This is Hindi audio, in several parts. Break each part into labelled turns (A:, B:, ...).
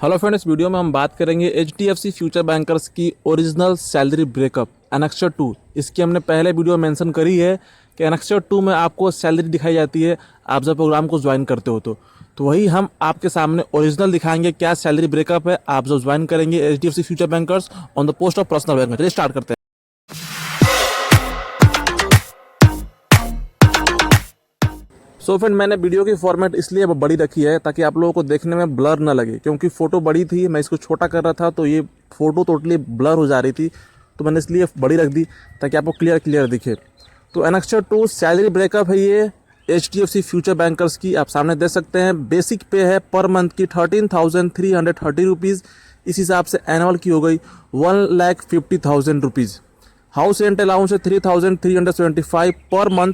A: हेलो फ्रेंड, इस वीडियो में हम बात करेंगे HDFC फ्यूचर बैंकर्स की ओरिजिनल सैलरी ब्रेकअप एनेक्सर 2। इसकी हमने पहले वीडियो मेंशन करी है कि एनेक्सर 2 में आपको सैलरी दिखाई जाती है आप जब प्रोग्राम को ज्वाइन करते हो तो वही हम आपके सामने ओरिजिनल दिखाएंगे क्या सैलरी ब्रेकअप है आप जब ज्वाइन करेंगे HDFC future bankers on the post of personal bank में। चलिए स्टार्ट करते हैं। सो फ्रेंड, मैंने वीडियो की फॉर्मेट इसलिए बड़ी रखी है ताकि आप लोगों को देखने में ब्लर ना लगे, क्योंकि फ़ोटो बड़ी थी, मैं इसको छोटा कर रहा था तो ये फ़ोटो टोटली ब्लर हो जा रही थी, तो मैंने इसलिए बड़ी रख दी ताकि आपको क्लियर दिखे। तो एनेक्सर 2 सैलरी ब्रेकअप है ये HDFC फ्यूचर बैंकर्स की, आप सामने देख सकते हैं। बेसिक पे है पर मंथ की 13,330 रुपीज़, इस हिसाब से एनुअल की हो गई 1,50,000 रुपीज़। हाउस रेंट अलाउंस है 3,375 पर मंथ,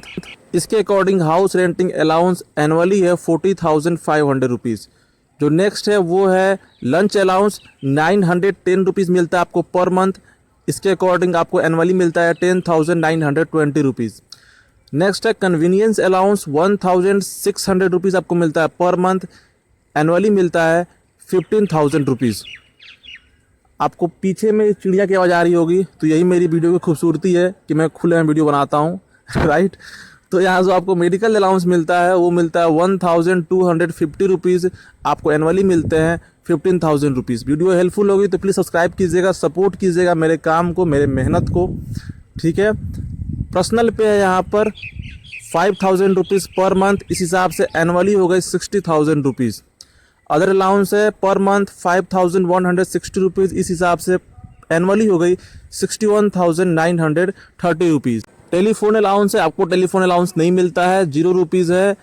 A: इसके according house renting allowance annually है 40,500 रुपीज़। जो नेक्स्ट है वो है लंच अलाउंस 910 रुपीज़ मिलता है आपको पर मंथ, इसके अकॉर्डिंग आपको एनुअली मिलता है 10,920 रुपीज़। नेक्स्ट है कन्वीनियंस अलाउंस 1,600 रुपीज़ आपको मिलता है पर मंथ, एनुअली मिलता है 15,000 रुपीज़। आपको पीछे में चिड़िया की आवाज़ आ रही होगी, तो यही मेरी वीडियो की खूबसूरती है कि मैं खुले में वीडियो बनाता हूँ राइट। तो यहाँ जो आपको मेडिकल अलाउंस मिलता है वो मिलता है 1,250 रुपीज़, आपको एनुअली मिलते हैं 15,000 रुपीज़। वीडियो हेल्पफुल होगी तो प्लीज़ सब्सक्राइब कीजिएगा, सपोर्ट कीजिएगा मेरे काम को, मेरे मेहनत को, ठीक है। पर्सनल पे है यहाँ पर 5,000 रुपीज़ पर मंथ, इस हिसाब से एनुअली हो गई 60,000 रुपीज़। अदर अलाउंस है पर मंथ 5,160 रुपीज़, इस हिसाब से एनुअली हो गई 61,930 रुपीज़। टेलीफोन अलाउंस है, आपको टेलीफोन अलाउंस नहीं मिलता है, 0 रुपीज़ है।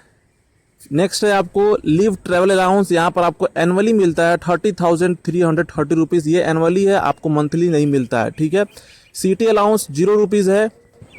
A: नेक्स्ट है आपको लीव ट्रैवल अलाउंस, यहाँ पर आपको एनुअली मिलता है 30,330 रुपीज़, ये एनुअली है, आपको मंथली नहीं मिलता है, ठीक है। सिटी अलाउंस 0 रुपीज़ है।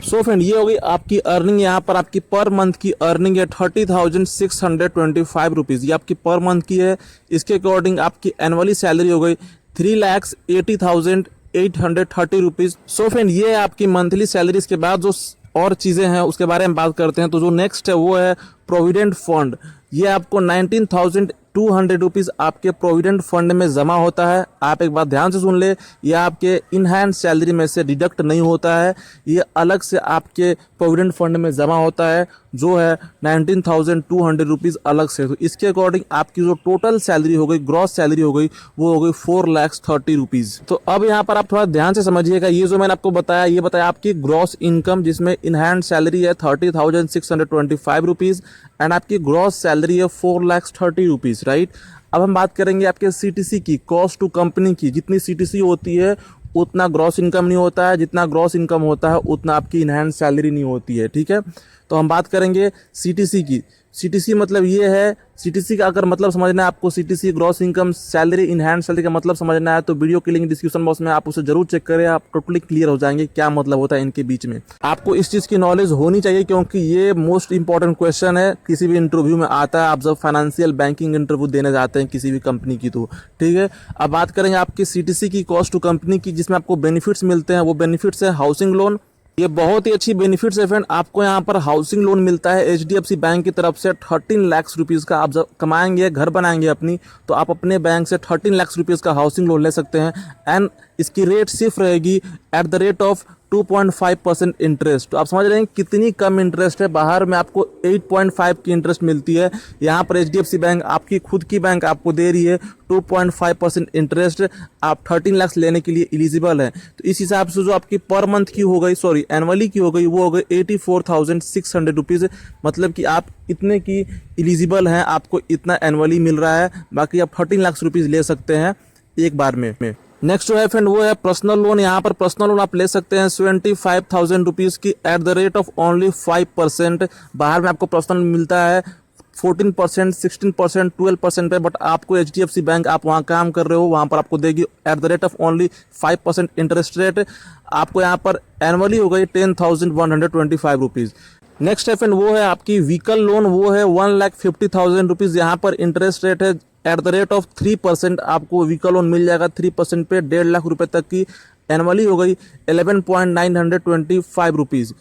A: सो फ्रेंड, ये हो गई आपकी अर्निंग। यहाँ पर आपकी पर मंथ की अर्निंग है 30,625 रुपीज़, ये आपकी पर मंथ की है। इसके अकॉर्डिंग आपकी एनुअली सैलरी हो गई 3,80,830 रुपीज़। सो फ्रेंड, ये है आपकी मंथली सैलरी। इसके बाद जो और चीज़ें हैं उसके बारे में बात करते हैं। तो जो नेक्स्ट है वो है प्रोविडेंट फंड, ये आपको 19,200 रुपीज़ आपके प्रोविडेंट फंड में जमा होता है। आप एक बात ध्यान से सुन ले, ये आपके इन हैंड सैलरी में से डिडक्ट नहीं होता है, ये अलग से आपके प्रोविडेंट फंड में जमा होता है, जो है 19,200 रुपीज़ अलग से। तो इसके अकॉर्डिंग आपकी जो टोटल सैलरी हो गई, ग्रॉस सैलरी हो गई, वो हो गई 4,30,000 रुपीज़। तो अब यहाँ पर आप थोड़ा ध्यान से समझिएगा, ये जो मैंने आपको बताया, ये बताया आपकी ग्रॉस इनकम, जिसमें इन हैंड सैलरी है 30,625 रुपीज़ एंड आपकी ग्रॉस सैलरी है 4,30,000 रुपीज़, राइट। अब हम बात करेंगे आपके CTC की, कॉस्ट टू कंपनी की। जितनी CTC होती है उतना ग्रॉस इनकम नहीं होता है, जितना ग्रॉस इनकम होता है उतना आपकी इनहैंड सैलरी नहीं होती है, ठीक है। तो हम बात करेंगे CTC की। CTC मतलब ये है, CTC का अगर मतलब समझना है आपको, CTC gross income salary in hand salary का मतलब समझना है तो वीडियो की लिंक डिस्क्रिप्शन बॉक्स में आप उसे जरूर चेक करें, आप टोटली क्लियर हो जाएंगे क्या मतलब होता है इनके बीच में। आपको इस चीज़ की नॉलेज होनी चाहिए क्योंकि ये मोस्ट इंपॉर्टेंट क्वेश्चन है, किसी भी इंटरव्यू में आता है, आप जब फाइनेंशियल बैंकिंग इंटरव्यू देने जाते हैं किसी भी कंपनी की, तो ठीक है। अब बात करेंगे आपकी CTC की, कॉस्ट टू कंपनी की, जिसमें आपको बेनिफिट्स मिलते हैं। वो बेनिफिट्स है हाउसिंग लोन, ये बहुत ही अच्छी बेनिफिट्स है फ्रेंड। आपको यहाँ पर हाउसिंग लोन मिलता है HDFC बैंक की तरफ से 13 लाख रुपीज़ का। आप जब कमाएंगे, घर बनाएंगे अपनी, तो आप अपने बैंक से 13 लाख रुपीज़ का हाउसिंग लोन ले सकते हैं एंड इसकी रेट सिर्फ रहेगी at the rate of 2.5% interest. तो आप समझ रहे हैं कितनी कम इंटरेस्ट है। बाहर में आपको 8.5 की इंटरेस्ट मिलती है, यहाँ पर HDFC बैंक, आपकी खुद की बैंक, आपको दे रही है 2.5% इंटरेस्ट। आप 13 लाख लेने के लिए एलिजिबल हैं। तो इस हिसाब से जो आपकी पर मंथ की हो गई, सॉरी एनुअली की हो गई, वो हो गई 84,600 रुपीज़। मतलब कि आप इतने की एलिजिबल हैं, आपको इतना एनुअली मिल रहा है, बाकी आप 13 लाख रुपीज़ ले सकते हैं एक बार में। नेक्स्ट जो है फ्रेंड वो है पर्सनल लोन। यहाँ पर पर्सनल लोन आप ले सकते हैं 75,000 रुपीज़ की at the rate of only 5%। बाहर में आपको पर्सनल मिलता है 14%, 16%, 12% पे, बट आपको HDFC बैंक, आप वहाँ काम कर रहे हो, वहाँ पर आपको देगी at the rate of only 5% interest rate. आपको यहाँ पर एनुअली हो गई 10,125 रुपीज़। नेक्स्ट है फ्रेंड वो है आपकी व्हीकल लोन, वो है 1,50,000 रुपीज़। यहाँ पर इंटरेस्ट रेट है एट द रेट ऑफ 3%। आपको व्हीकल लोन मिल जाएगा 3% पे, 1.5 लाख रुपए तक की। एनुअली हो गई 11,925 रुपीज़।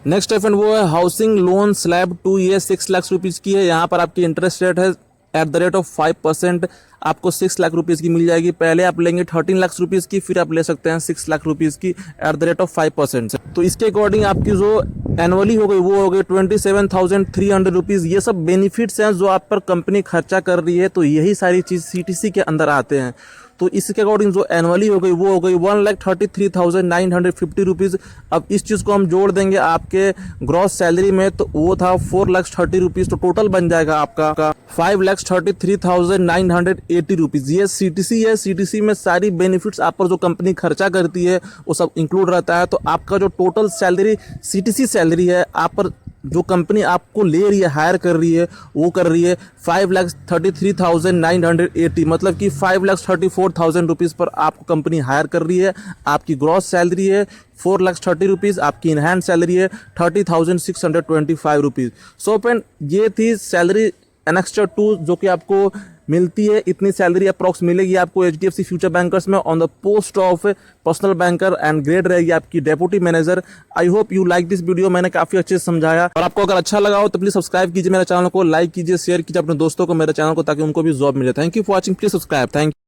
A: नेक्स्ट है फ्रेंड वो है हाउसिंग लोन स्लैब 2, ये 6 लाख रुपीज़ की है। यहाँ पर आपकी इंटरेस्ट रेट है एट द रेट ऑफ 5% आपको 6 लाख रुपीज़ की मिल जाएगी। पहले आप लेंगे 13 लाख रुपीज़ की, फिर आप ले सकते हैं 6 लाख रुपीज़ की एट द रेट ऑफ 5% से। तो इसके अकॉर्डिंग आपकी जो एनुअली हो गई वो हो गई 27,300 रुपीज़। ये सब बेनिफिट्स हैं जो आप पर कंपनी खर्चा कर रही है, तो यही सारी चीज़ CTC के अंदर आते हैं। तो इसके अकॉर्डिंग जो एनुअली हो गई वो हो गई 1,33,950 रुपीज़। अब इस चीज़ को हम जोड़ देंगे आपके ग्रॉस सैलरी में, तो वो था 4,30,000 रुपीज़। तो टोटल बन जाएगा आपका 5,33,980 रुपीज़। ये CTC है। CTC में सारी बेनिफिट्स आप पर जो कंपनी खर्चा करती है वो सब इंक्लूड रहता है। तो आपका जो टोटल सैलरी CTC सैलरी है, आप पर जो कंपनी आपको ले रही है, हायर कर रही है, वो कर रही है 5,33,980, मतलब कि 5,34,000 रुपीज़ पर आपको कंपनी हायर कर रही है। आपकी ग्रॉस सैलरी है 4,30,000 रुपीज़, आपकी इन हैंड सैलरी है 30,625 रुपीज़। सो फ्रेंड, ये थी सैलरी एनेक्स्टर 2 जो कि आपको मिलती है। इतनी सैलरी अप्रॉक्स मिलेगी आपको HDFC फ्यूचर बैंकर्स में on the post of personal banker, and grade रहेगी आपकी deputy manager. I hope you like this video. मैंने काफ़ी अच्छे से समझाया, और आपको अगर अच्छा लगा हो तो प्लीज़ सब्सक्राइब कीजिए मेरे चैनल को, लाइक कीजिए, शेयर कीजिए अपने दोस्तों को मेरे चैनल को, ताकि उनको भी जॉब मिले। Thank you for watching, please subscribe. Thank you.